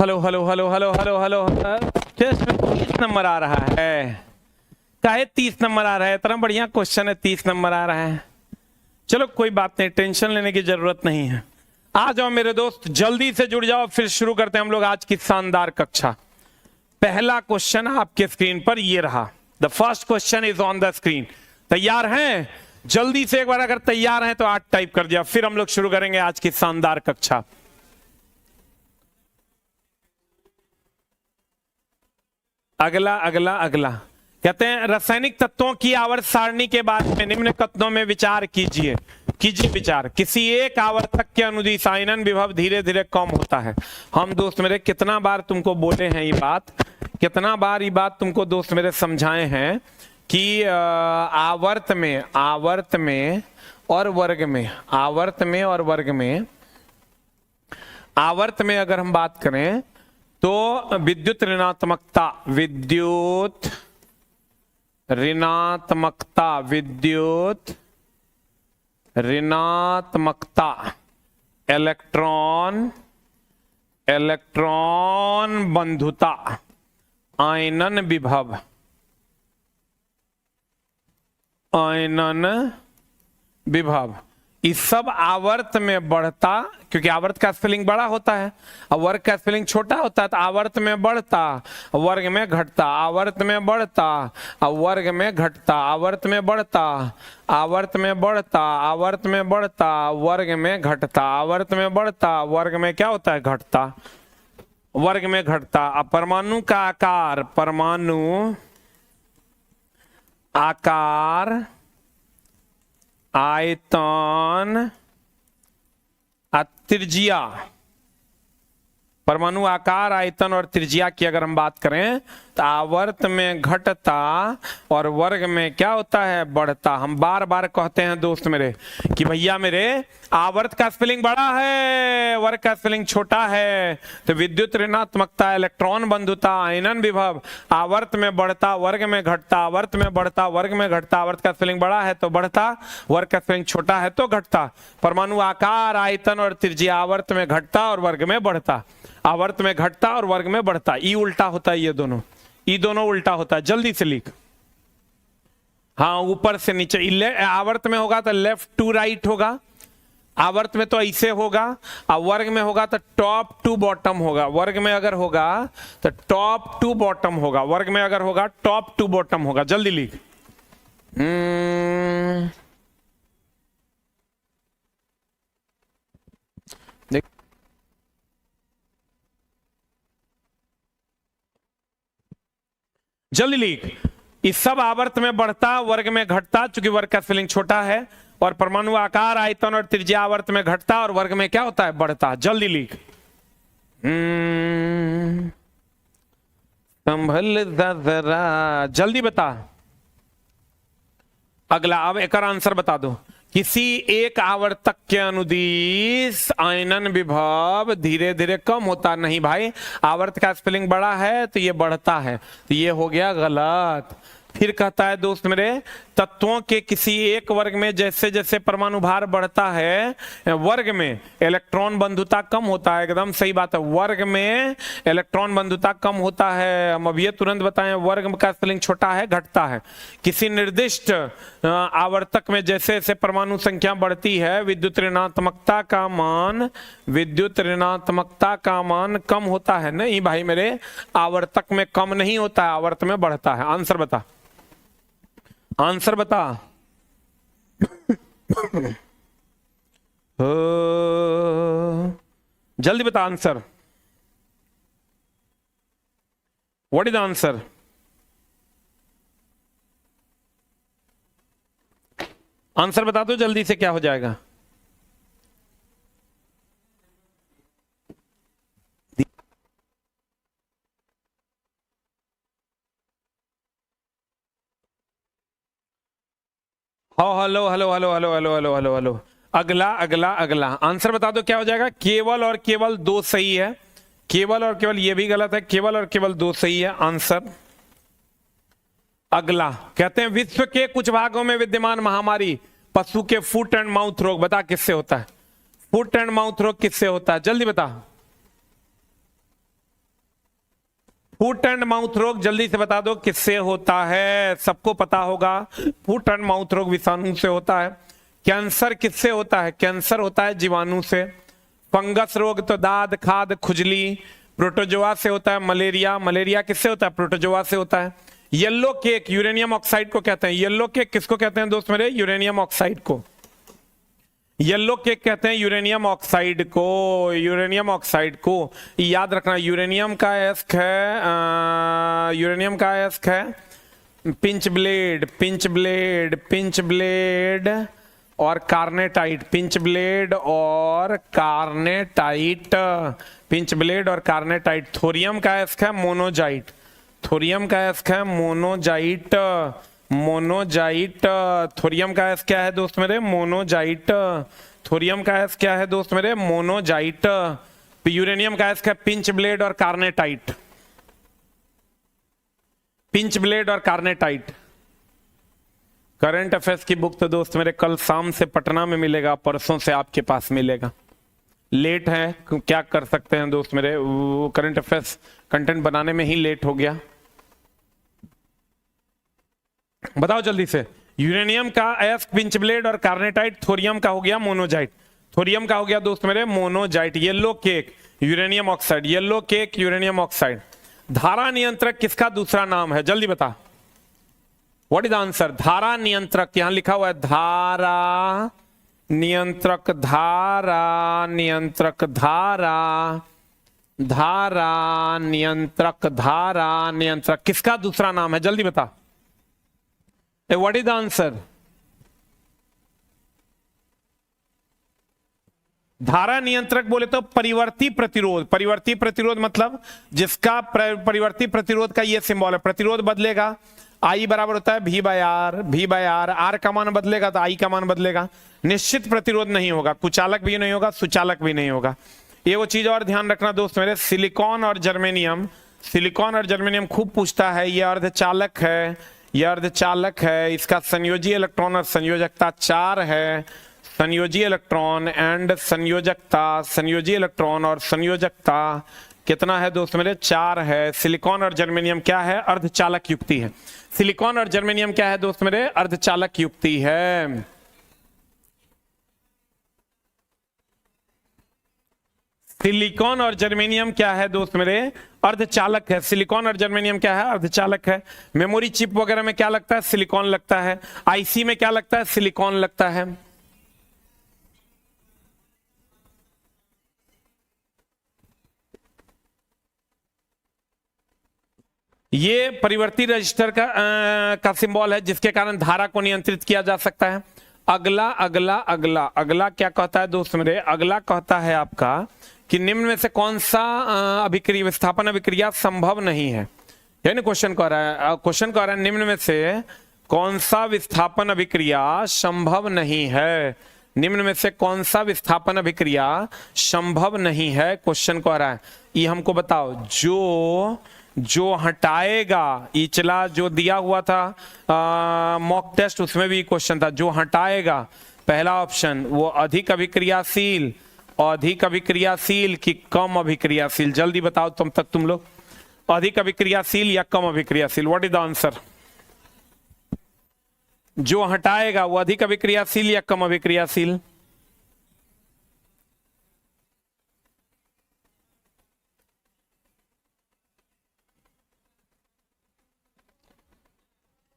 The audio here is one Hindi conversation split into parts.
Hello hello hello hello hello hello, test में 30 नंबर आ रहा है। काहे 30 नंबर आ रहा है? इतना बढ़िया क्वेश्चन है, 30 नंबर आ रहा है। चलो कोई बात नहीं, टेंशन लेने की जरूरत नहीं है। आ जाओ मेरे दोस्त, जल्दी से जुड़ जाओ, फिर शुरू करते हैं हम लोग आज की शानदार कक्षा। पहला क्वेश्चन आपके स्क्रीन पर ये रहा। The first question is on the screen. तैयार हैं? जल्दी से एक बार अगर तैयार हैं तो 8 टाइप कर दिया, फिर हम लोग शुरू करेंगे आज की शानदार कक्षा। अगला अगला अगला कहते हैं रासायनिक तत्वों की आवर्त सारणी के बारे में निम्न कथनों में विचार कीजिए। कीजिए विचार। किसी एक आवर्तक के अनुदिश आयनन विभव धीरे धीरे कम होता है। हम दोस्त मेरे कितना बार तुमको बोले हैं ये बात, कितना बार ये बात तुमको दोस्त मेरे समझाए हैं कि आवर्त में और वर्ग में, आवर्त में और वर्ग में, आवर्त में अगर हम बात करें तो विद्युत ऋणात्मकता, विद्युत ऋणात्मकता, विद्युत ऋणात्मकता, इलेक्ट्रॉन, इलेक्ट्रॉन बंधुता, आयनन विभव, आयनन विभव, इस सब आवर्त में बढ़ता, क्योंकि आवर्त का स्पेलिंग बड़ा होता है और वर्ग का स्पेलिंग छोटा होता है, तो आवर्त में बढ़ता, वर्ग में घटता, आवर्त में बढ़ता और वर्ग में घटता, आवर्त में बढ़ता, आवर्त में बढ़ता, आवर्त में बढ़ता, वर्ग में घटता, आवर्त में बढ़ता, वर्ग में क्या होता है? घटता, वर्ग में घटता। अब परमाणु का आकार, परमाणु आकार, आयतन, त्रिज्या, परमाणु आकार, आयतन और त्रिज्या की अगर हम बात करें तो आवर्त में घटता और वर्ग में क्या होता है? बढ़ता। हम बार बार कहते हैं दोस्त मेरे कि भैया मेरे आवर्त का स्पेलिंग बड़ा है, वर्ग का स्पेलिंग छोटा है, तो विद्युत ऋणात्मकता, इलेक्ट्रॉन बंधुता, आयनन विभव आवर्त में बढ़ता, वर्ग में घटता, आवर्त में बढ़ता, वर्ग में घटता, आवर्त का स्पेलिंग बड़ा है तो बढ़ता, वर्ग का स्पेलिंग छोटा है तो घटता। परमाणु आकार, आयतन और त्रिज्या आवर्त में घटता और वर्ग में बढ़ता, आवर्त में घटता और वर्ग में बढ़ता। ई उल्टा होता है, ये दोनों उल्टा होता है। जल्दी से लिख। हाँ, ऊपर से नीचे। आवर्त में होगा तो लेफ्ट टू राइट होगा, आवर्त में तो ऐसे होगा, और वर्ग में होगा तो टॉप टू बॉटम होगा। वर्ग में अगर होगा तो टॉप टू बॉटम होगा, वर्ग में अगर होगा टॉप टू बॉटम होगा। जल्दी लिख। जल्दी लिख। इस सब आवर्त में बढ़ता, वर्ग में घटता, चूंकि वर्ग का स्पेलिंग छोटा है, और परमाणु आकार, आयतन और त्रिज्या आवर्त में घटता और वर्ग में क्या होता है? बढ़ता। जल्दी लिख। संभल जरा, जल्दी बता। अगला, अब एक और आंसर बता दो। किसी एक आवर्तक के अनुदिश आयनन विभव धीरे धीरे कम होता। नहीं भाई, आवर्त का स्पेलिंग बड़ा है तो ये बढ़ता है, तो ये हो गया गलत। फिर कहता है दोस्त मेरे, तत्वों के किसी एक वर्ग में जैसे जैसे परमाणु भार बढ़ता है, वर्ग में इलेक्ट्रॉन बंधुता कम होता है। एकदम सही बात है, वर्ग में इलेक्ट्रॉन बंधुता कम होता है। हम अभी तुरंत बताएं, वर्ग का स्पेलिंग छोटा है, घटता है। किसी निर्दिष्ट आवर्तक में जैसे जैसे परमाणु संख्या बढ़ती है, विद्युत ऋणात्मकता का मान, विद्युत ऋणात्मकता का मान कम होता है। नहीं भाई मेरे, आवर्तक में कम नहीं होता है, आवर्त में बढ़ता है। आंसर बता, आंसर बता। जल्दी बता answer. What is the answer? Answer बता दो जल्दी से, क्या हो जाएगा? Hello hello hello hello hello hello hello hello. अगला अगला अगला आंसर बता दो क्या हो जाएगा? केवल और केवल 2 सही है, केवल और केवल ये भी गलत है, केवल और केवल 2 सही है आंसर। अगला कहते हैं विश्व के कुछ भागों में विद्यमान महामारी पशु के फुट एंड माउथ रोग, बता किससे होता है? फुट एंड माउथ रोग किससे होता है? जल्दी बता। फुट एंड माउथ रोग जल्दी से बता दो किससे होता है, सबको पता होगा। फुट एंड माउथ रोग विषाणु से होता है। कैंसर किससे होता है? कैंसर होता है जीवाणु से। फंगस रोग तो दाद खाद खुजली। प्रोटोजोआ से होता है। मलेरिया, मलेरिया किससे होता है? प्रोटोजोआ से होता है। येलो केक यूरेनियम ऑक्साइड को कहते हैं। येलो केक किसको कहते हैं दोस्त मेरे? यूरेनियम ऑक्साइड को। येलो केक कहते हैं यूरेनियम ऑक्साइड को। यूरेनियम ऑक्साइड को याद रखना। यूरेनियम का एस्क है, यूरेनियम का एस्क है pinch blade, pinch blade, pinch blade और कार्नेटाइट। पिंच ब्लेड और कार्नेटाइट, पिंच ब्लेड और कार्नेटाइट। थोरियम का एस्क है मोनोजाइट। थोरियम का एस्क है मोनोजाइट, मोनोजाइट। थोरियम का एस क्या है दोस्त मेरे? मोनोजाइट। थोरियम का एस क्या है दोस्त मेरे? मोनोजाइट। यूरेनियम का एस क्या? पिंच ब्लेड और कार्नेटाइट। पिंच ब्लेड और कार्नेटाइट। करंट अफेयर्स की बुक तो दोस्त मेरे कल शाम से पटना में मिलेगा, परसों से आपके पास मिलेगा। लेट है, क्या कर सकते हैं दोस्त मेरे, करंट अफेयर्स कंटेंट बनाने में ही लेट हो गया। बताओ जल्दी से। यूरेनियम का एस पिंच ब्लेड और कार्नेटाइट। थोरियम का हो गया मोनोजाइट। थोरियम का हो गया दोस्त मेरे monazite. Yellow cake uranium oxide. Yellow cake uranium oxide. धारा नियंत्रक किसका दूसरा नाम है? जल्दी बता। What is answer? धारा नियंत्रक, यहां लिखा हुआ है धारा नियंत्रक, धारा नियंत्रक, धारा धारा नियंत्रक, धारा नियंत्रक किसका दूसरा नाम है? जल्दी बता। What is the answer? धारा नियंत्रक बोले तो परिवर्ती प्रतिरोध। परिवर्ती प्रतिरोध मतलब जिसका परिवर्ती प्रतिरोध का ये सिंबल है। प्रतिरोध बदलेगा, आई बराबर होता है भी बाय आर, भी बाय आर। आर का मान बदलेगा तो आई का मान बदलेगा। निश्चित प्रतिरोध नहीं होगा, कुचालक भी नहीं होगा, सुचालक भी नहीं होगा। ये वो चीज और ध्यान रखना दोस्त मेरे, सिलिकॉन और जर्मेनियम, सिलिकॉन और जर्मेनियम खूब पूछता है। ये अर्धचालक है, यह अर्धचालक है। इसका संयोजी इलेक्ट्रॉन और संयोजकता 4 है। संयोजी इलेक्ट्रॉन एंड संयोजकता, संयोजी इलेक्ट्रॉन और संयोजकता कितना है दोस्त मेरे? 4 है। सिलिकॉन और जर्मेनियम क्या है? अर्धचालक युक्ति है। सिलिकॉन और जर्मेनियम क्या है दोस्त मेरे? अर्धचालक युक्ति है। सिलिकॉन और जर्मेनियम क्या है दोस्त मेरे? अर्धचालक है। सिलिकॉन और जर्मेनियम क्या है? अर्धचालक है। मेमोरी चिप वगैरह में क्या लगता है? सिलिकॉन लगता है। आईसी में क्या लगता है? सिलिकॉन लगता है। ये परिवर्ती रजिस्टर का सिंबल है जिसके कारण धारा को नियंत्रित किया जा सकता है। अगला अगला अगला अगला क्या कहता है दोस्त मेरे? अगला कहता है आपका कि निम्न में से कौन सा अभिक्रिया, विस्थापन अभिक्रिया संभव नहीं है। यानी क्वेश्चन कह रहा है, क्वेश्चन कह रहा है निम्न में से कौन सा विस्थापन अभिक्रिया संभव नहीं है। निम्न में से कौन सा विस्थापन अभिक्रिया संभव नहीं है, क्वेश्चन कह रहा है। ये हमको बताओ। जो हटाएगा, इचला जो दिया हुआ था मॉक टेस्ट, उसमें भी क्वेश्चन था। जो हटाएगा, पहला ऑप्शन, वो अधिक अभिक्रियाशील, अधिक अभिक्रियाशील कि कम अभिक्रियाशील? जल्दी बताओ तुम लोग, अधिक अभिक्रियाशील या कम अभिक्रियाशील? What is the answer? जो हटाएगा वो अधिक अभिक्रियाशील या कम अभिक्रियाशील?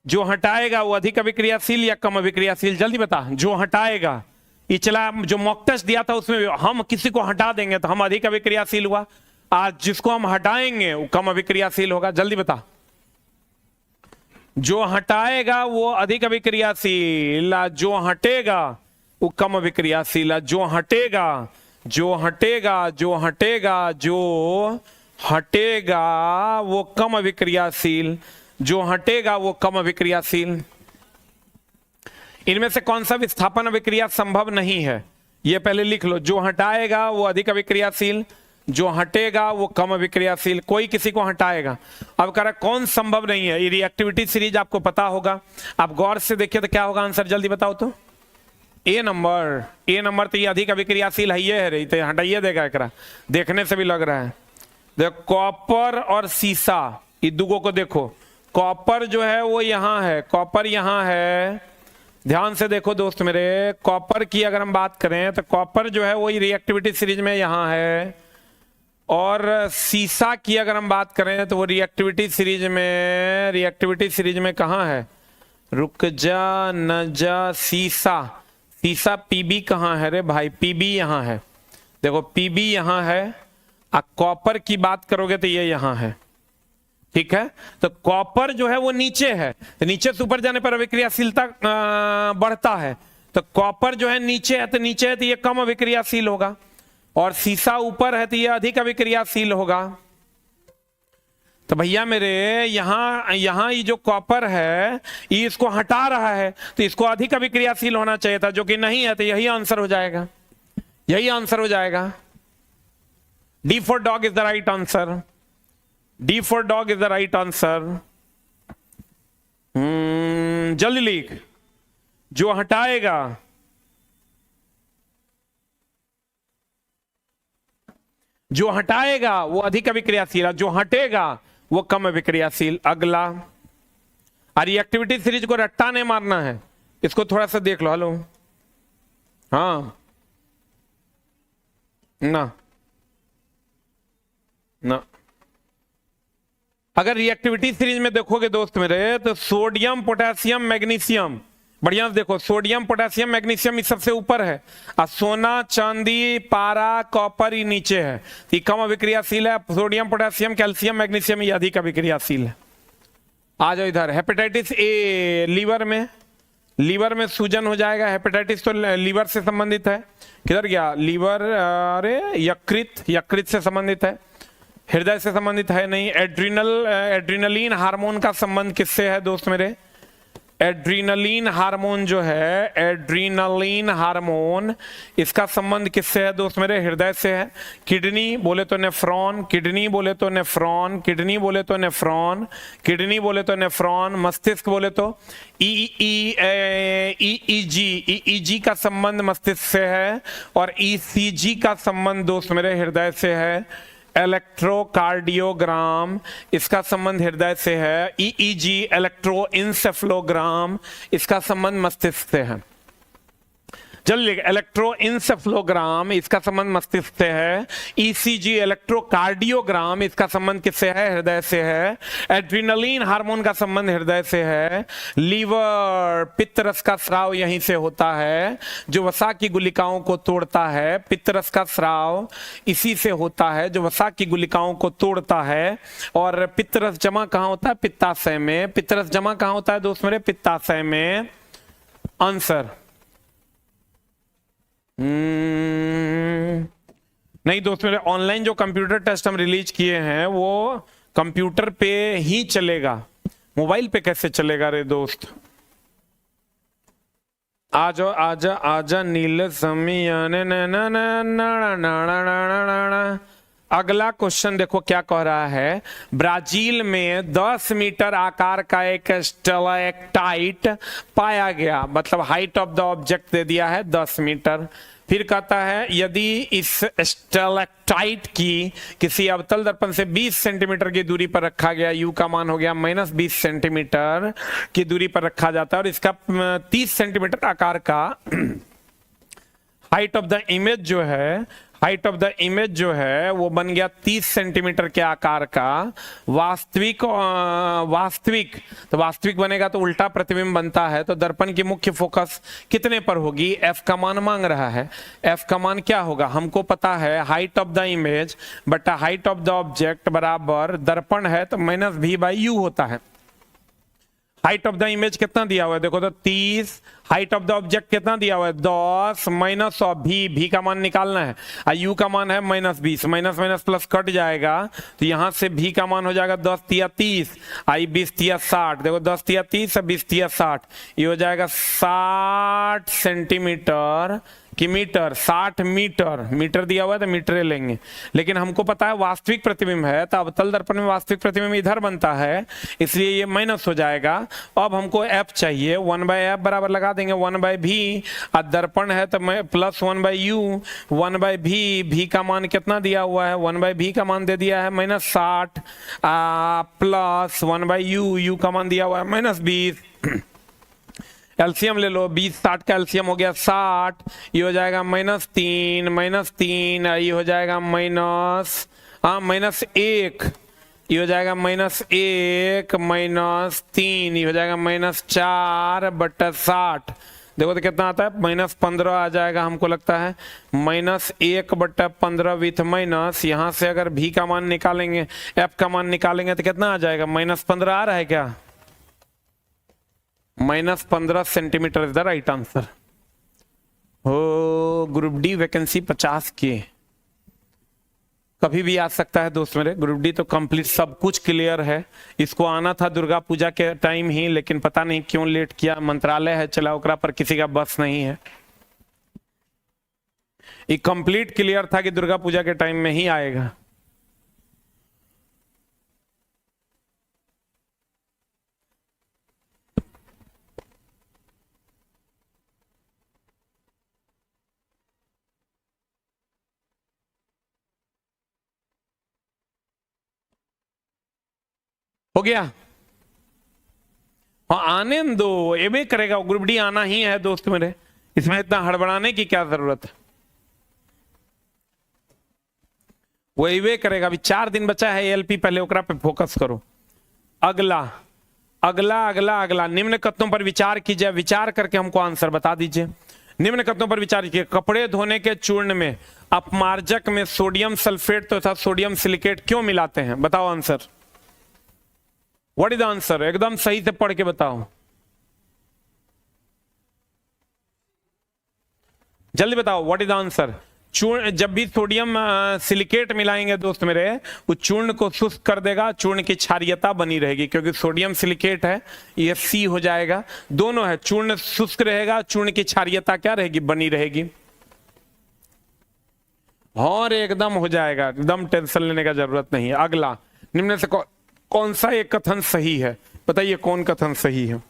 जो हटाएगा वो अधिक अभिक्रियाशील या कम अभिक्रियाशील? जल्दी बता। जो हटाएगा, पिछला जो मॉक टेस्ट दिया था उसमें हम किसी को हटा देंगे तो हम अधिक अभिक्रियाशील हुआ, आज जिसको हम हटाएंगे वो कम अभिक्रियाशील होगा। जल्दी बता। जो हटाएगा वो अधिक अभिक्रियाशील, जो हटेगा वो कम अभिक्रियाशील। जो हटेगा, जो हटेगा, जो हटेगा, जो हटेगा वो कम अभिक्रियाशील, जो हटेगा वो कम अभिक्रियाशील। इनमें से कौन सा विस्थापन अभिक्रिया संभव नहीं है? ये पहले लिख लो। जो हटाएगा वो अधिक अभिक्रियाशील, जो हटेगा वो कम अभिक्रियाशील। कोई किसी को हटाएगा। अब कह रहा कौन संभव नहीं है? ये रिएक्टिविटी सीरीज आपको पता होगा, आप गौर से देखिए तो क्या होगा आंसर? जल्दी बताओ तो। ए नंबर, ए नंबर तो ये अधिक अभिक्रियाशील है, ये है रही तो हटाइए देगा एकरा, देखने से भी लग रहा है। देखो कॉपर और सीसा, ये दुगो को देखो, कॉपर जो है वो यहां है, कॉपर यहां है, ध्यान से देखो दोस्त मेरे, कॉपर की अगर हम बात करें तो कॉपर जो है वही रिएक्टिविटी सीरीज में यहां है, और सीसा की अगर हम बात करें तो वो रिएक्टिविटी सीरीज में कहां है, रुक जा न जा, सीसा, सीसा पीबी कहां है रे भाई, पीबी यहां है, देखो पीबी यहां है, कॉपर की बात करोगे तो ये यहां है, ठीक है। तो कॉपर जो है वो नीचे है, तो नीचे से ऊपर जाने पर अभिक्रियाशीलता बढ़ता है, तो कॉपर जो है नीचे है, तो नीचे है तो ये कम अभिक्रियाशील होगा, और सीसा ऊपर है तो ये अधिक अभिक्रियाशील होगा। तो भैया मेरे यहां ये जो कॉपर है ये इसको हटा रहा है, तो इसको अधिक अभिक्रियाशील होना चाहिए था, जो कि नहीं है, तो यही आंसर हो जाएगा, यही आंसर हो जाएगा। D for dog is the right answer, D for dog is the right answer. जल्दी लिख, जो हटाएगा, जो हटाएगा वो अधिक अभिक्रियाशील, जो हटेगा वो कम अभिक्रियाशील। अगला, रिएक्टिविटी सीरीज को रट्टा नहीं मारना है, इसको थोड़ा सा देख लो। हेलो, हाँ ना ना, अगर रिएक्टिविटी सीरीज में देखोगे दोस्त मेरे तो सोडियम पोटेशियम मैग्नीशियम, बढ़िया से देखो, सोडियम पोटेशियम मैग्नीशियम इस सबसे ऊपर है, और सोना चांदी पारा कॉपर ही नीचे है, ये कम अभिक्रियाशील है, सोडियम पोटेशियम कैल्शियम मैग्नीशियम ये अधिक अभिक्रियाशील है। आ जाओ इधर, हेपेटाइटिस ए, लीवर में, लीवर में सूजन हो जाएगा, हेपेटाइटिस तो लीवर से संबंधित है, किधर गया लीवर, अरे यकृत, यकृत से संबंधित है, हृदय से संबंधित है नहीं। एड्रीनलिन हार्मोन का संबंध किससे है दोस्त मेरे, एड्रीनलिन हार्मोन जो है, एड्रीनलिन हार्मोन, इसका संबंध किससे है दोस्त मेरे, हृदय से है। किडनी बोले तो नेफ्रॉन, किडनी बोले तो नेफ्रॉन, किडनी बोले तो नेफ्रॉन, किडनी बोले तो नेफ्रॉन, मस्तिष्क बोले तो ईईजी का संबंध मस्तिष्क से है, और ईसीजी का संबंध दोस्त मेरे हृदय से है। इलेक्ट्रोकार्डियोग्राम, इसका संबंध हृदय से है। ईईजी इलेक्ट्रोइंसेफ्लोग्राम, इसका संबंध मस्तिष्क से है। जल्दी, इलेक्ट्रोइंसेफ्लोग्राम इसका संबंध मस्तिष्क से है। ईसीजी इलेक्ट्रोकार्डियोग्राम, इसका संबंध किससे है, हृदय से है। एड्रीनलिन हार्मोन का संबंध हृदय से है। लीवर, पित्तरस का स्राव यहीं से होता है, जो वसा की गुलिकाओं को तोड़ता है। पित्तरस का स्राव इसी से होता है, जो वसा की गुलिकाओं को तोड़ता है। और पित्तरस जमा कहाँ होता है, पित्ताशय में। पित्तरस जमा कहाँ होता है दोस्त मेरे, पित्ताशय में। आंसर नहीं दोस्त मेरे, ऑनलाइन जो कंप्यूटर टेस्ट हम रिलीज किए हैं वो कंप्यूटर पे ही चलेगा, मोबाइल पे कैसे चलेगा रे दोस्त। आजा आजा आजा नील समियाने अगला क्वेश्चन देखो क्या कह रहा है। ब्राजील में 10 मीटर आकार का एक स्टैलेक्टाइट पाया गया, मतलब height of the object they दिया है 10 मीटर। फिर कहता है यदि इस स्टैलेक्टाइट की किसी अवतल दर्पण से 20 सेंटीमीटर की दूरी पर रखा गया, यू का मान हो गया -20 सेंटीमीटर की दूरी पर रखा जाता है, और इसका 30 सेंटीमीटर आकार का हाइट ऑफ द इमेज जो है, हाइट ऑफ द इमेज जो है वो बन गया 30 सेंटीमीटर के आकार का। वास्तविक तो वास्तविक बनेगा तो उल्टा प्रतिबिंब बनता है, तो दर्पण की मुख्य फोकस कितने पर होगी, एफ का मान मांग रहा है। एफ का मान क्या होगा, हमको पता है हाइट ऑफ द इमेज बटा हाइट ऑफ द ऑब्जेक्ट बराबर दर्पण है तो -v/u होता है। हाइट ऑफ द इमेज कितना दिया हुआ है, देखो तो 30, हाइट ऑफ द ऑब्जेक्ट कितना दिया हुआ है 10 माइनस ऑफ भी का मान निकालना है, यू का मान है -20, माइनस माइनस प्लस कट जाएगा, तो यहां से भी का मान हो जाएगा 10 तिया 30, 20 तिया 60, देखो 10 तिया 30 20 तिया 60, ये हो जाएगा 60 सेंटीमीटर कि मीटर, 60 मीटर, मीटर दिया हुआ है तो मीटर लेंगे, लेकिन हमको पता है वास्तविक प्रतिबिंब है, तो अवतल दर्पण में वास्तविक प्रतिबिंब इधर बनता है, इसलिए ये माइनस हो जाएगा। अब हमको एफ चाहिए, 1/f बराबर लगा देंगे 1/v, और दर्पण है तो प्लस 1/u, 1/v, v का मान कितना दिया हुआ है, 1/v का मान दे दिया है -60, प्लस 1/u, u का मान दिया हुआ है -20। एलसीएम ले लो, 20 60 का एलसीएम हो गया 60, ये हो जाएगा -3, ये हो जाएगा -1, ये हो जाएगा -1 -3, ये हो जाएगा -4/60। देखो तो कितना आता है, -15 आ जाएगा हमको लगता है, -1/15 विथ माइनस, यहाँ से अगर भी का मान निकालेंगे, एफ का मान निकालेंगे तो कितना आ जाएगा, -15 आ रहा है क्या, -15 centimetre is the right answer. हो ग्रुप डी वैकेंसी 50 की कभी भी आ सकता है दोस्त मेरे। ग्रुप डी तो कंप्लीट सब कुछ क्लियर है, इसको आना था दुर्गा पूजा के टाइम ही, लेकिन पता नहीं क्यों लेट किया, मंत्रालय है चला ओकरा पर किसी का बस नहीं है। ये कंप्लीट क्लियर था कि दुर्गा पूजा के टाइम में ही आएगा। हो गया, हाँ आने दो, ये भी करेगा, ग्रुप डी आना ही है दोस्त मेरे, इसमें इतना हड़बड़ाने की क्या जरूरत है, वो ये करेगा। अभी 4 दिन बचा है एलपी, पहले ओकरा पे फोकस करो। अगला अगला अगला अगला निम्न कथनों पर विचार कीजिए, विचार करके हमको आंसर बता दीजिए। निम्न कथनों पर विचार कीजिए, कपड़े धोने के चूर्ण में अपमार्जक में सोडियम सल्फेट तथा सोडियम सिलिकेट क्यों मिलाते हैं, बताओ answer. What is the answer, एकदम सही से पढ़ के बताओ, जल्दी बताओ व्हाट इज द आंसर। चूर्ण, जब भी सोडियम सिलिकेट मिलाएंगे दोस्त मेरे, उस चूर्ण को शुष्क कर देगा, चूर्ण की क्षारीयता बनी रहेगी, क्योंकि सोडियम सिलिकेट है, ये सी हो जाएगा, दोनों है, चूर्ण शुष्क रहेगा, चूर्ण की क्षारीयता क्या रहेगी, बनी रहेगी, और एकदम हो जाएगा, एकदम टेंशन लेने का जरूरत नहीं है। अगला, निम्न से कौन सा एक कथन सही है, बताइए कौन कथन सही है,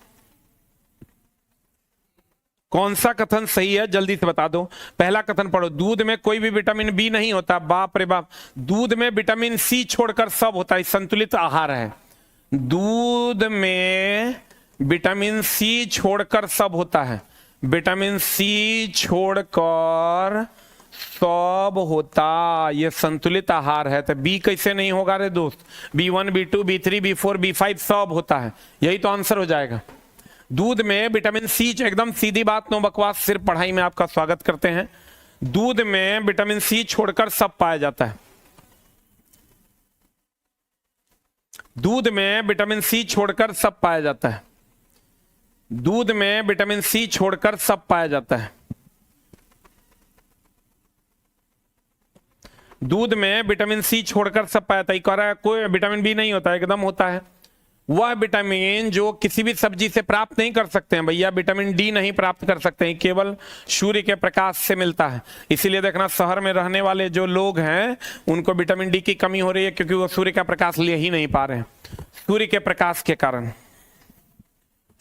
कौन सा कथन सही है, जल्दी से बता दो। पहला कथन पढ़ो, दूध में कोई भी विटामिन बी नहीं होता, बाप रे बाप, दूध में विटामिन सी छोड़कर सब होता है, संतुलित आहार है, दूध में विटामिन सी छोड़कर सब होता है, विटामिन सी छोड़कर सब होता, ये संतुलित आहार है, तो बी कैसे नहीं होगा रे दोस्त, B1 B2 B3 B4 B5 सब होता है, यही तो आंसर हो जाएगा। दूध में विटामिन सी, एकदम सीधी बात, नो बकवास, सिर्फ पढ़ाई में आपका स्वागत करते हैं। दूध में विटामिन सी छोड़कर सब पाया जाता है, दूध में विटामिन सी छोड़कर सब पाया जाता है, दूध में विटामिन सी छोड़कर सब पाया जाता है, दूध में विटामिन सी छोड़कर सब पाया जाता है। कह रहा है कोई विटामिन बी नहीं होता, एकदम होता है, वह विटामिन जो किसी भी सब्जी से प्राप्त नहीं कर सकते हैं भैया, विटामिन डी नहीं प्राप्त कर सकते हैं, केवल सूर्य के प्रकाश से मिलता है। इसीलिए देखना शहर में रहने वाले जो लोग हैं उनको विटामिन डी की कमी हो रही है, क्योंकि वो सूर्य का प्रकाश ले ही नहीं पा रहे हैं। सूर्य के प्रकाश के कारण,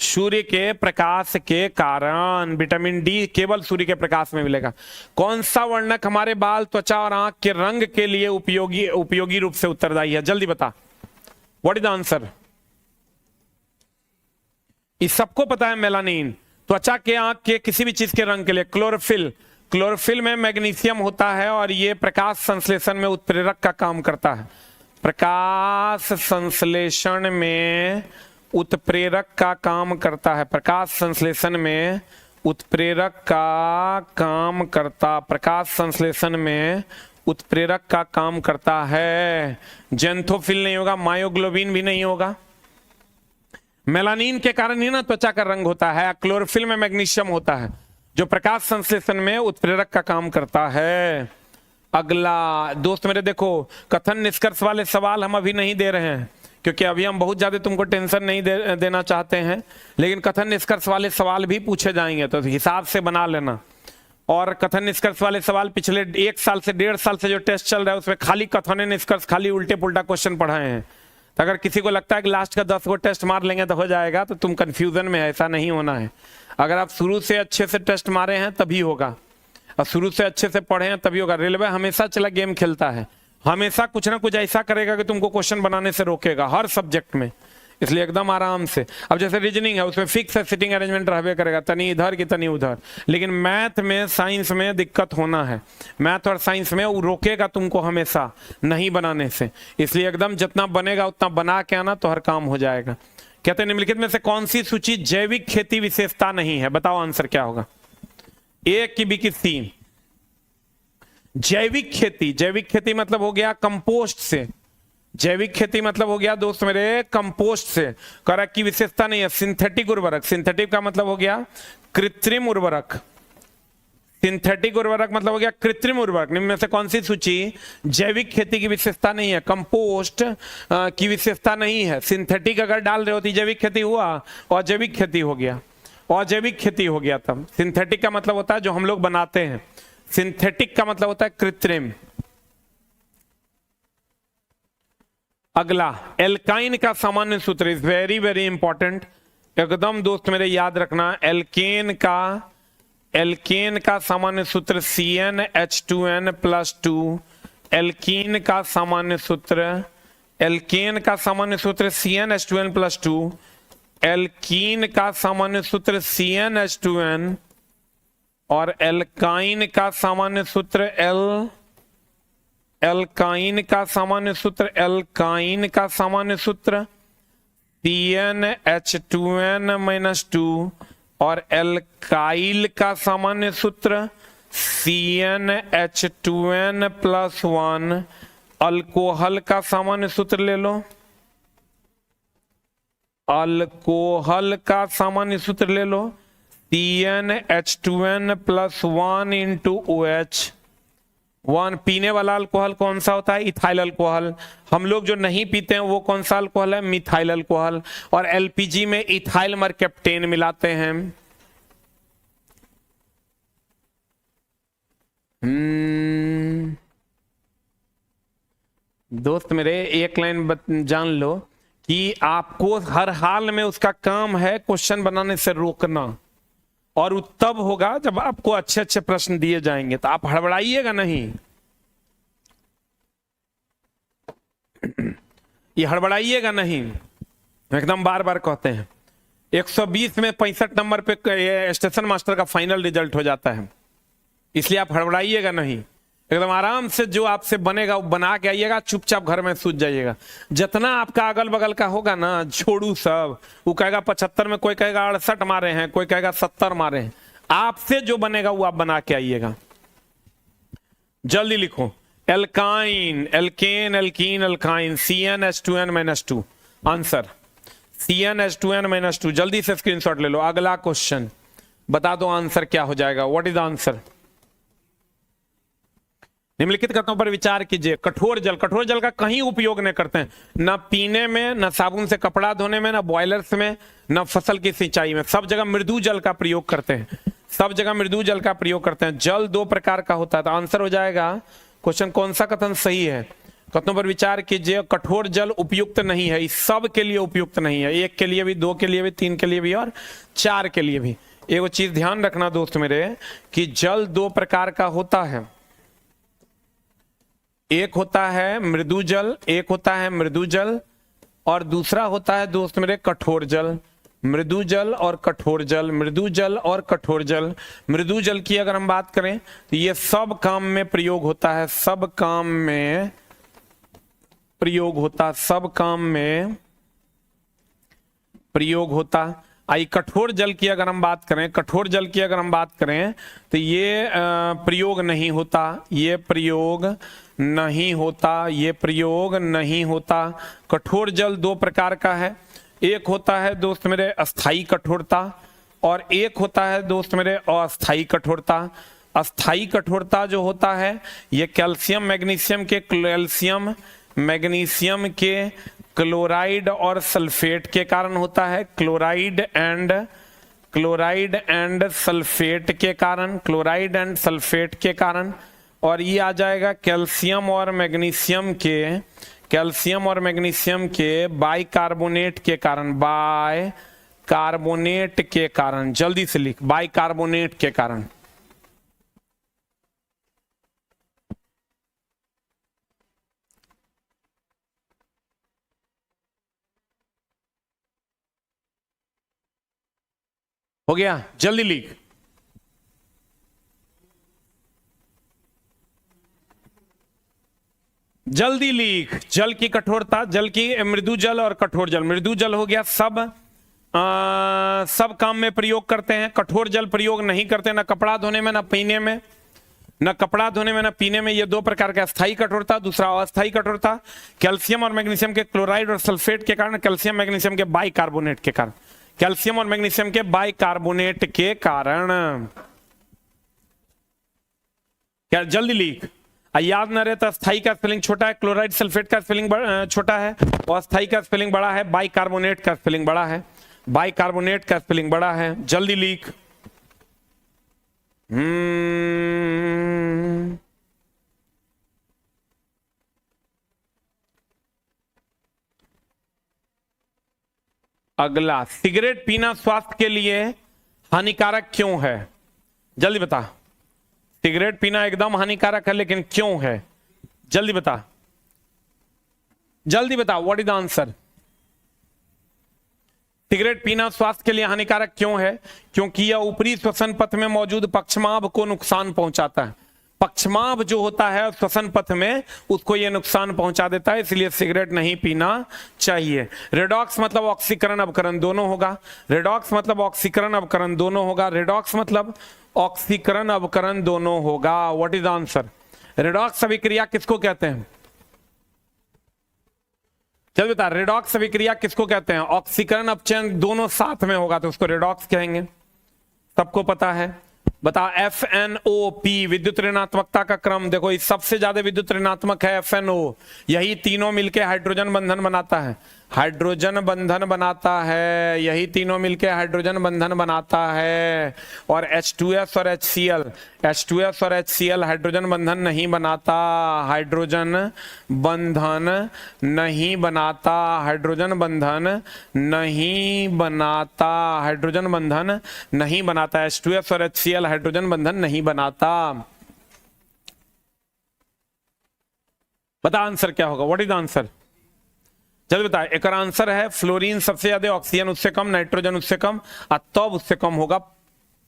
सूर्य के प्रकाश के कारण विटामिन डी केवल सूर्य के प्रकाश में मिलेगा। कौन सा वर्णक हमारे बाल, त्वचा और आंख के रंग के लिए उपयोगी रूप से उत्तरदायी है, जल्दी बता, व्हाट इज द आंसर। इस सबको पता है, मेलानिन, त्वचा के, आंख के, किसी भी चीज के रंग के लिए। क्लोरोफिल, क्लोरोफिल में मैग्नीशियम होता है और ये प्रकाश संश्लेषण में उत्प्रेरक का काम करता है, प्रकाश संश्लेषण में उत्प्रेरक का काम करता है, प्रकाश संश्लेषण में उत्प्रेरक का काम करता, प्रकाश संश्लेषण में उत्प्रेरक का काम करता है। जेंथोफिल नहीं होगा, मायोग्लोबिन भी नहीं होगा। मेलानिन के कारण ही ना त्वचा का रंग होता है। क्लोरोफिल में मैग्नीशियम होता है जो प्रकाश संश्लेषण में उत्प्रेरक का काम करता है। अगला दोस्त मेरे देखो, कथन निष्कर्ष वाले सवाल हम अभी नहीं दे रहे हैं, क्योंकि अभी हम बहुत ज्यादा तुमको टेंशन नहीं देना चाहते हैं, लेकिन कथन निष्कर्ष वाले सवाल भी पूछे जाएंगे, तो हिसाब से बना लेना। और कथन निष्कर्ष वाले सवाल पिछले 1 साल से 1.5 साल से जो टेस्ट चल रहा है उसमें खाली कथन निष्कर्ष, खाली उल्टे पुल्टा क्वेश्चन पढ़ाए हैं। तो अगर किसी को लगता है कि लास्ट का 10 को टेस्ट मार लेंगे तो हो जाएगा, तो तुम कंफ्यूजन में है, ऐसा नहीं होना है। अगर आप शुरू से अच्छे से टेस्ट मारे हैं तभी होगा, और शुरू से अच्छे से पढ़े हैं तभी होगा। रेलवे हमेशा चला गेम खेलता है, हमेशा कुछ ना कुछ ऐसा करेगा कि तुमको क्वेश्चन बनाने से रोकेगा हर सब्जेक्ट में, इसलिए एकदम आराम से। अब जैसे रीजनिंग है उसमें फिक्स है, सिटिंग अरेंजमेंट रहबे करेगा, तनी इधर की तनी उधर। लेकिन मैथ में, साइंस में दिक्कत होना है, मैथ और साइंस में वो रोकेगा तुमको हमेशा नहीं बनाने से, इसलिए एकदम जितना बनेगा उतना बना के आना तो हर काम हो जाएगा। कहते हैं निम्नलिखित में से कौन सी सूची जैविक खेती विशेषता नहीं है? बताओ आंसर क्या होगा। ए की बी की सी। जैविक खेती, जैविक खेती मतलब हो गया कंपोस्ट से, जैविक खेती मतलब हो गया दोस्त मेरे कंपोस्ट से। करक की विशेषता नहीं है सिंथेटिक उर्वरक, सिंथेटिक का मतलब हो गया कृत्रिम उर्वरक, सिंथेटिक उर्वरक मतलब हो गया कृत्रिम उर्वरक। निम्न में से कौन सी सूची जैविक खेती की विशेषता नहीं है? कंपोस्ट की विशेषता नहीं है। सिंथेटिक अगर डाल रहे होती जैविक खेती हुआ, और जैविक खेती हो गया, और जैविक खेती हो गया। तब सिंथेटिक का मतलब होता है जो हम लोग बनाते हैं, सिंथेटिक का मतलब होता है कृत्रिम। अगला एल्काइन का सामान्य सूत्र इज वेरी वेरी इंपॉर्टेंट, एकदम दोस्त मेरे याद रखना। एल्केन का सामान्य सूत्र CnH2n+2। एल्कीन का सामान्य सूत्र, एल्केन का सामान्य सूत्र CnH2n+2। एल्कीन का सामान्य सूत्र CnH2n, और एल्काइन का सामान्य सूत्र एल्काइन का सामान्य सूत्र, एल्काइन का सामान्य सूत्र CnH2n-2, और एल्काइल का सामान्य सूत्र CnH2n+1। अल्कोहल का सामान्य सूत्र ले लो, अल्कोहल का सामान्य सूत्र ले लो CnH2n+1 × OH। 1 पीने वाला अल्कोहल कौन सा होता है? Ethyl alcohol. हम लोग जो नहीं पीते हैं वो कौन सा अल्कोहल है? Methyl alcohol. और एलपीजी में इथाइल मरकेप्टेन मिलाते हैं। दोस्त मेरे एक लाइन जान लो कि आपको हर हाल में उसका काम है क्वेश्चन बनाने से रोकना, और वो तब होगा जब आपको अच्छे अच्छे प्रश्न दिए जाएंगे, तो आप हड़बड़ाइएगा नहीं, ये हड़बड़ाइएगा नहीं, एकदम बार बार कहते हैं। 120 में 65 नंबर पे स्टेशन मास्टर का फाइनल रिजल्ट हो जाता है, इसलिए आप हड़बड़ाइएगा नहीं, एकदम आराम से जो आपसे बनेगा वो बना के आइएगा, चुपचाप घर में सूझ जाइएगा। जितना आपका अगल बगल का होगा ना छोड़ू सब, वो कहेगा 75 में, कोई कहेगा 68 मारे हैं, कोई कहेगा 70 मारे हैं, आपसे जो बनेगा वो आप बना के आइएगा। जल्दी लिखो, alkyne, alkane, alkene, alkyne, CnH2n-2 answer CnH2n-2। जल्दी से स्क्रीनशॉट ले लो। अगला क्वेश्चन बता दो आंसर क्या हो जाएगा, व्हाट इज द आंसर। निम्नलिखित कथनों पर विचार कीजिए। कठोर जल, कठोर जल का कहीं उपयोग नहीं करते हैं, ना पीने में, ना साबुन से कपड़ा धोने में, ना बॉयलर्स में, ना फसल की सिंचाई में, सब जगह मृदु जल का प्रयोग करते हैं, सब जगह मृदु जल का प्रयोग करते हैं। जल 2 प्रकार का होता है, तो आंसर हो जाएगा क्वेश्चन कौन सा कथन सही है। कथनों पर विचार कीजिए। कठोर जल उपयुक्त नहीं है, इस सब के लिए उपयुक्त नहीं है, 1 के लिए भी, 2 के लिए भी, 3 के लिए भी और 4 के लिए भी। एक चीज ध्यान रखना दोस्त मेरे कि जल 2 प्रकार का होता है, एक होता है मृदु जल, एक होता है मृदु जल, और दूसरा होता है दोस्त मेरे कठोर जल। मृदु जल और कठोर जल, मृदु जल और कठोर जल। मृदु जल की अगर हम बात करें तो ये सब काम में प्रयोग होता है, सब काम में प्रयोग होता, सब काम में प्रयोग होता। आई कठोर जल की अगर हम बात करें, कठोर जल की अगर हम बात करें तो ये प्रयोग नहीं होता, ये प्रयोग नहीं होता, ये प्रयोग नहीं होता। कठोर जल 2 प्रकार का है, एक होता है दोस्त मेरे अस्थाई कठोरता, और एक होता है दोस्त मेरे अस्थाई कठोरता। अस्थाई कठोरता जो होता है ये कैल्शियम मैग्नीशियम के, कैल्शियम मैग्नीशियम के क्लोराइड और सल्फेट के कारण होता है। Chloride and chloride and sulphate के कारण, क्लोराइड एंड सल्फेट के कारण, और ये आ जाएगा कैल्शियम और मैग्नीशियम के, कैल्शियम और मैग्नीशियम के बाइकार्बोनेट के कारण, बाय कार्बोनेट के कारण। जल्दी से लिख, बाइकार्बोनेट के कारण। हो गया, जल्दी लिख। जल्दी लिख। जल की कठोरता, जल की मृदु जल और कठोर जल। मृदु जल हो गया सब सब काम में प्रयोग करते हैं, कठोर जल प्रयोग नहीं करते, ना कपड़ा धोने में, ना पीने में, ना कपड़ा धोने में, ना पीने में। ये दो प्रकार का, स्थायी कठोरता, दूसरा अस्थायी कठोरता। कैल्शियम और मैग्नीशियम के क्लोराइड और सल्फेट के कारण, कैल्शियम मैग्नीशियम के बाइकार्बोनेट के कारण, कैल्शियम और मैग्नीशियम के बाइकार्बोनेट के कारण। क्या, जल्दी लिख। याद न रहे तो स्थायी का स्पेलिंग छोटा है, क्लोराइड सल्फेट का स्पेलिंग छोटा है, और अस्थायी का स्पेलिंग बड़ा है, बाइकार्बोनेट का स्पेलिंग बड़ा है, बाइकार्बोनेट का स्पेलिंग बड़ा है। जल्दी लिख। अगला, सिगरेट पीना स्वास्थ्य के लिए हानिकारक क्यों है? जल्दी बता। सिगरेट पीना एकदम हानिकारक है, लेकिन क्यों है? जल्दी बता, जल्दी बता। What is the answer? Cigarette पीना स्वास्थ्य के लिए हानिकारक क्यों है? क्योंकि यह ऊपरी श्वसन पथ में मौजूद पक्षमाभ को नुकसान पहुंचाता है। पक्षमाभ जो होता है श्वसन पथ में, उसको यह नुकसान पहुंचा देता है, इसलिए सिगरेट नहीं पीना चाहिए। रेडॉक्स मतलब ऑक्सीकरण अवकरण दोनों होगा, रेडॉक्स मतलब ऑक्सीकरण अवकरण दोनों होगा, रेडॉक्स मतलब ऑक्सीकरण अवकरण दोनों होगा। What is the answer? Redox अभिक्रिया किसको कहते हैं? चल बता, रेडॉक्स अभिक्रिया किसको कहते हैं? ऑक्सीकरण अपचयन दोनों साथ में होगा तो उसको रेडॉक्स कहेंगे, सबको पता है। बता, FNOP विद्युत ऋणात्मकता का क्रम देखो, इस सबसे ज्यादा विद्युत ऋणात्मक है FNO। यही तीनों मिलके हाइड्रोजन बंधन बनाता है, हाइड्रोजन बंधन बनाता है, यही तीनों मिलके हाइड्रोजन बंधन बनाता है। और H2S और HCl, H2S और HCl हाइड्रोजन बंधन नहीं बनाता, हाइड्रोजन बंधन नहीं बनाता, हाइड्रोजन बंधन नहीं बनाता, हाइड्रोजन बंधन नहीं बनाता। H2S और HCl हाइड्रोजन बंधन नहीं बनाता। बता आंसर क्या होगा? What is the answer? चल बता। एक आंसर है फ्लोरीन सबसे ज्यादा, ऑक्सीजन उससे कम, नाइट्रोजन उससे कम, और तब उससे कम होगा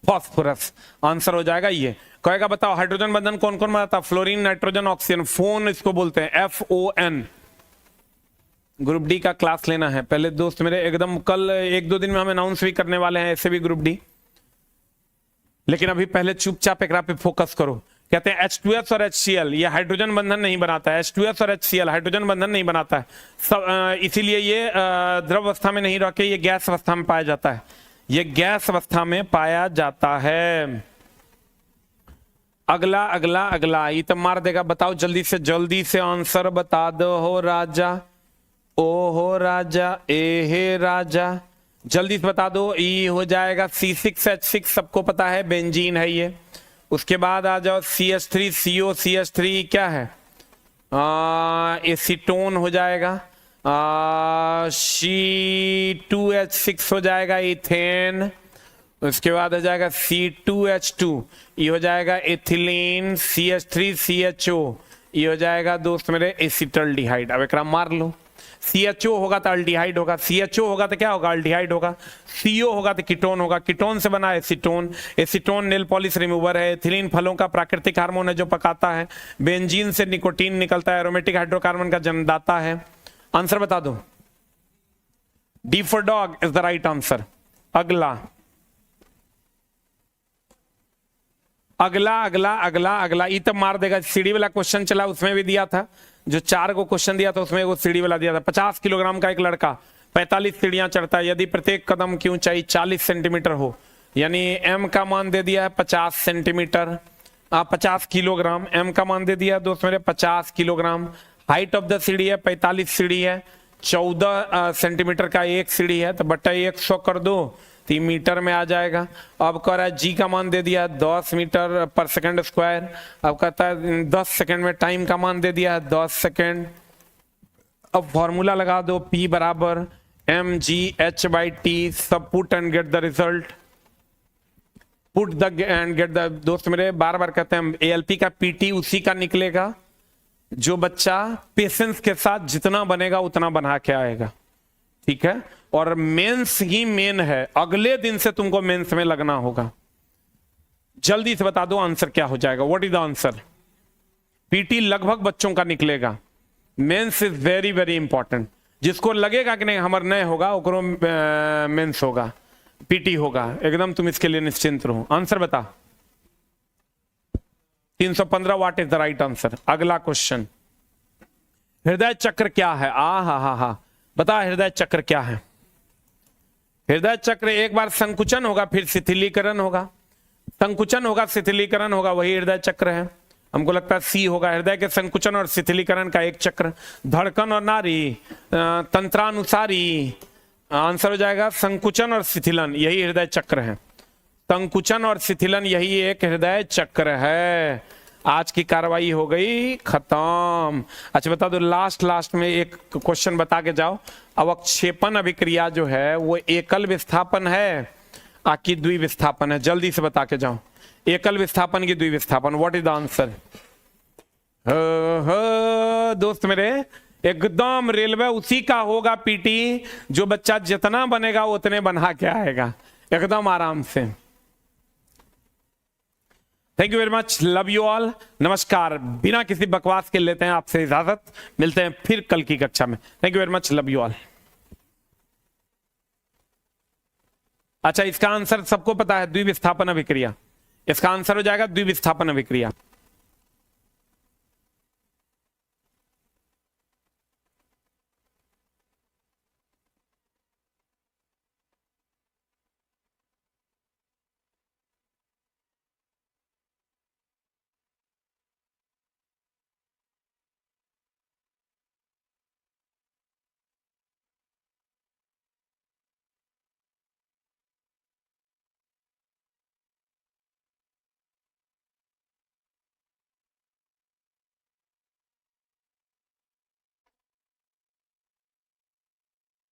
फास्फोरस। आंसर हो जाएगा ये। कहेगा बताओ हाइड्रोजन बंधन कौन कौन बनाता? Fluorine, nitrogen, oxygen. फोन इसको बोलते हैं, FON। ग्रुप डी का क्लास लेना है पहले दोस्त मेरे, एकदम कल 1-2 दिन में हम अनाउंस भी करने वाले हैं ऐसे भी ग्रुप डी, लेकिन अभी पहले चुपचाप एक पे फोकस करो। कहते हैं H2S और HCl ये हाइड्रोजन बंधन नहीं बनाता है, H2S और HCl हाइड्रोजन बंधन नहीं बनाता है, इसीलिए ये द्रव अवस्था में नहीं रह के ये गैस अवस्था में पाया जाता है, ये गैस अवस्था में पाया जाता है। अगला अगला अगला, ये तो मार देगा। बताओ जल्दी से आंसर बता दो हो राजा, ओ हो राजा, ए हे राजा, जल्दी से बता दो। ई हो जाएगा C6H6, सबको पता है बेंजीन है ये। उसके बाद आ जाओ CH3 CO, CH3 क्या है? एसीटोन हो जाएगा। C2H6 हो जाएगा इथेन। उसके बाद हो जाएगा C2H2, ये हो जाएगा एथिलीन। CH3 CHO, ये हो जाएगा दोस्त मेरे एसिटल्डिहाइड। अब एक मार लो। CHO होगा तो अल्डिहाइड होगा, CHO होगा तो क्या होगा? अल्डिहाइड होगा। CO होगा तो कीटोन होगा, कीटोन से बना acetone. Acetone nail polish remover है। एथिलीन फलों का प्राकृतिक हार्मोन है जो पकाता है। बेंजीन से निकोटीन निकलता है, एरोमेटिक हाइड्रोकार्बन का जन्मदाता है। आंसर बता दो। D for dog is the right answer. अगला अगला अगला अगला अगला, ये तब मार देगा। सीढ़ी वाला क्वेश्चन चला, उसमें भी दिया था, जो 4 को क्वेश्चन दिया था उसमें वो सीढ़ी वाला दिया था। 50 किलोग्राम का एक लड़का 45 सीढ़ियां चढ़ता है, यदि प्रत्येक कदम की ऊंचाई 40 सेंटीमीटर हो, यानी M का मान दे दिया है 50 सेंटीमीटर, 50 किलोग्राम। M का मान दे दिया दोस्त मेरे 50 किलोग्राम। हाइट ऑफ द सीढ़ी है 45 सीढ़ी है, 14 सेंटीमीटर का एक सीढ़ी है, तो बटा 100 कर दो, तो मीटर में आ जाएगा। अब कह रहा है जी का मान दे दिया 10 मीटर पर सेकंड स्क्वायर। अब कहता है 10 सेकंड में टाइम का मान दे दिया है 10 सेकंड। अब फॉर्मूला लगा दो, P बराबर mgh/t, सब put and get the result. Put the end get the, दोस्त मेरे बार बार कहते हैं ALP का PT उसी का निकलेगा जो बच्चा पेशेंस के साथ जितना बनेगा उतना बना के आएगा, ठीक है। और मेंस ही मेन है, अगले दिन से तुमको मेंस में लगना होगा। जल्दी से बता दो आंसर क्या हो जाएगा, what is the answer. PT लगभग बच्चों का निकलेगा, mains is very very important. जिसको लगेगा कि नहीं हमार नहीं होगा ओकरो मेंस होगा, PT होगा, एकदम तुम इसके लिए निश्चिंत रहो। आंसर बता। 315 what is the right answer. अगला क्वेश्चन, हृदय चक्र क्या है। हा बता हृदय चक्र क्या है। हृदय चक्र एक बार संकुचन होगा फिर शिथिलीकरण होगा, संकुचन होगा शिथिलीकरण होगा, वही हृदय चक्र है। हमको लगता है C होगा, हृदय के संकुचन और शिथिलीकरण का एक चक्र। धड़कन और नारी, तंत्रानुसारी, आंसर हो जाएगा संकुचन और शिथिलन, यही हृदय चक्र है। संकुचन और शिथिलन यही एक हृदय चक्र है। आज की कार्रवाई हो गई खत्म। अच्छा बता दो लास्ट में एक क्वेश्चन बता के जाओ, अवक्षेपण अभिक्रिया जो है वो एकल विस्थापन है आकि द्विविस्थापन है, जल्दी से बता के जाओ। एकल विस्थापन की द्विविस्थापन, व्हाट इज द आंसर। दोस्त मेरे एकदम रेलवे उसी का होगा PT, जो बच्चा जितना बनेगा उतने बना के आएगा एकदम आराम से। Thank you very much, love you all, नमस्कार। बिना किसी बकवास के लेते हैं आपसे इजाजत, मिलते हैं फिर कल की कक्षा में। Thank you very much, love you all. अच्छा इसका आंसर सबको पता है, द्विविस्थापन अभिक्रिया। इसका आंसर हो जाएगा द्विविस्थापन अभिक्रिया।